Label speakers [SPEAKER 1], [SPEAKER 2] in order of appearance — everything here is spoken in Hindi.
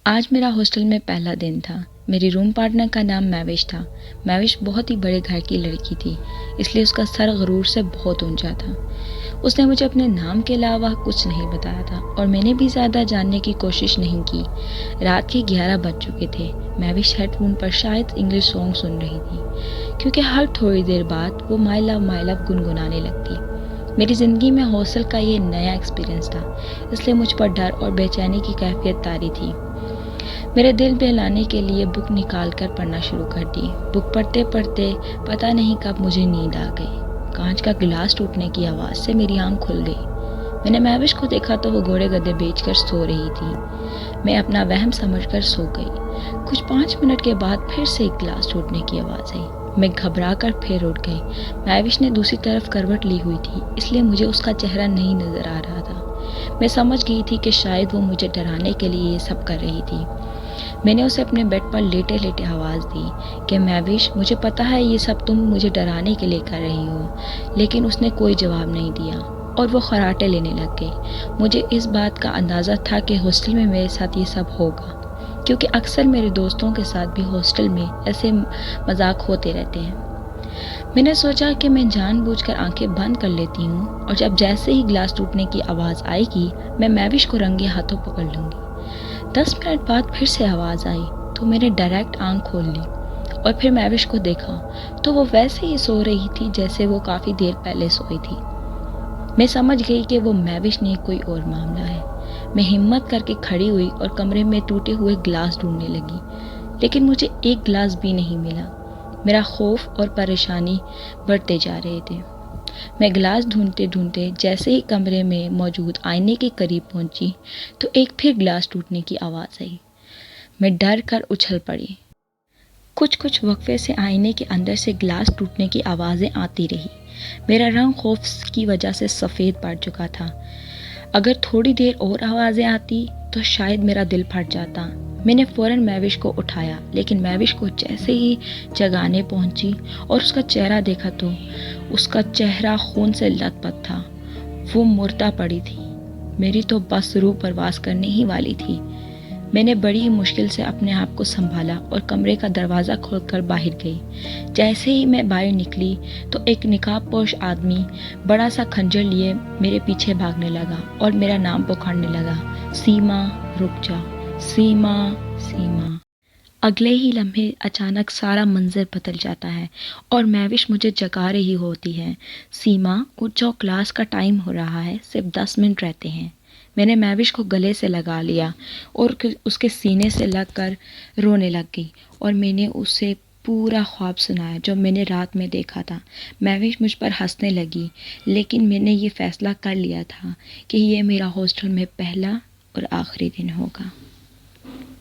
[SPEAKER 1] आज मेरा हॉस्टल में पहला दिन था। मेरी रूम पार्टनर का नाम मैविश था। मैविश बहुत ही बड़े घर की लड़की थी, इसलिए उसका सर गुरूर से बहुत ऊंचा था। उसने मुझे अपने नाम के अलावा कुछ नहीं बताया था और मैंने भी ज़्यादा जानने की कोशिश नहीं की। रात के 11 बज चुके थे। मैविश हेडफोन पर शायद इंग्लिश सॉन्ग सुन रही थी, क्योंकि हर थोड़ी देर बाद वो माई लव गुनगुनाने लगती। मेरी ज़िंदगी में हॉस्टल का ये नया एक्सपीरियंस था, इसलिए मुझ पर डर और बेचैनी की कैफियत तारी थी। मेरे दिल बहलाने के लिए बुक निकाल कर पढ़ना शुरू कर दी। बुक पढ़ते पढ़ते पता नहीं कब मुझे नींद आ गई। कांच का गिलास टूटने की आवाज़ से मेरी आंख खुल गई। मैंने मैविश को देखा तो वो घोड़े गधे बेचकर सो रही थी। मैं अपना वहम समझकर सो गई। कुछ 5 मिनट के बाद फिर से एक गिलास टूटने की आवाज़ आई। मैं घबरा कर फिर उठ गई। मैविश ने दूसरी तरफ करवट ली हुई थी, इसलिए मुझे उसका चेहरा नहीं नज़र आ रहा था। मैं समझ गई थी कि शायद वो मुझे डराने के लिए ये सब कर रही थी। मैंने उसे अपने बेड पर लेटे लेटे आवाज़ दी कि मैविश, मुझे पता है ये सब तुम मुझे डराने के लिए कर रही हो। लेकिन उसने कोई जवाब नहीं दिया और वो खराटे लेने लग गई। मुझे इस बात का अंदाज़ा था कि हॉस्टल में मेरे साथ ये सब होगा, क्योंकि अक्सर मेरे दोस्तों के साथ भी हॉस्टल में ऐसे मजाक होते रहते हैं। मैंने सोचा कि मैं जानबूझकर आंखें बंद कर लेती हूँ और जब जैसे ही ग्लास टूटने की आवाज़ आएगी मैं मैविश को रंगे हाथों पकड़ लूँगी। 10 मिनट बाद फिर से आवाज़ आई तो मैंने डायरेक्ट आंख खोल ली और फिर मैविश को देखा तो वो वैसे ही सो रही थी जैसे वो काफ़ी देर पहले सोई थी। मैं समझ गई कि वो मैविश नहीं, कोई और मामला है। मैं हिम्मत करके खड़ी हुई और कमरे में टूटे हुए ग्लास ढूंढने लगी, लेकिन मुझे एक ग्लास भी नहीं मिला। मेरा खौफ और परेशानी बढ़ते जा रहे थे। मैं गिलास ढूंढते ढूंढते जैसे ही कमरे में मौजूद आईने के करीब पहुंची तो एक फिर गिलास टूटने की आवाज़ आई। मैं डर कर उछल पड़ी। कुछ कुछ वक्फे से आईने के अंदर से गिलास टूटने की आवाज़ें आती रही। मेरा रंग खौफ की वजह से सफ़ेद पड़ चुका था। अगर थोड़ी देर और आवाज़ें आती तो शायद मेरा दिल फट जाता। मैंने फ़ौरन मैविश को उठाया, लेकिन मैविश को जैसे ही जगाने पहुंची और उसका चेहरा देखा तो उसका चेहरा खून से लथपथ था। वो मुर्दा पड़ी थी। मेरी तो बस रूह परवास करने ही वाली थी। मैंने बड़ी ही मुश्किल से अपने आप को संभाला और कमरे का दरवाज़ा खोलकर बाहर गई। जैसे ही मैं बाहर निकली तो एक निकाबपोश आदमी बड़ा सा खंजर लिए मेरे पीछे भागने लगा और मेरा नाम पुकारने लगा, सीमा रुक जा, सीमा सीमा। अगले ही लम्हे अचानक सारा मंजर बदल जाता है और मैविश मुझे जगा रही होती है। सीमा उठ जाओ, क्लास का टाइम हो रहा है, सिर्फ 10 मिनट रहते हैं। मैंने मैविश को गले से लगा लिया और उसके सीने से लगकर रोने लग गई और मैंने उसे पूरा ख्वाब सुनाया जो मैंने रात में देखा था। मैविश मुझ पर हंसने लगी, लेकिन मैंने ये फ़ैसला कर लिया था कि ये मेरा हॉस्टल में पहला और आखिरी दिन होगा।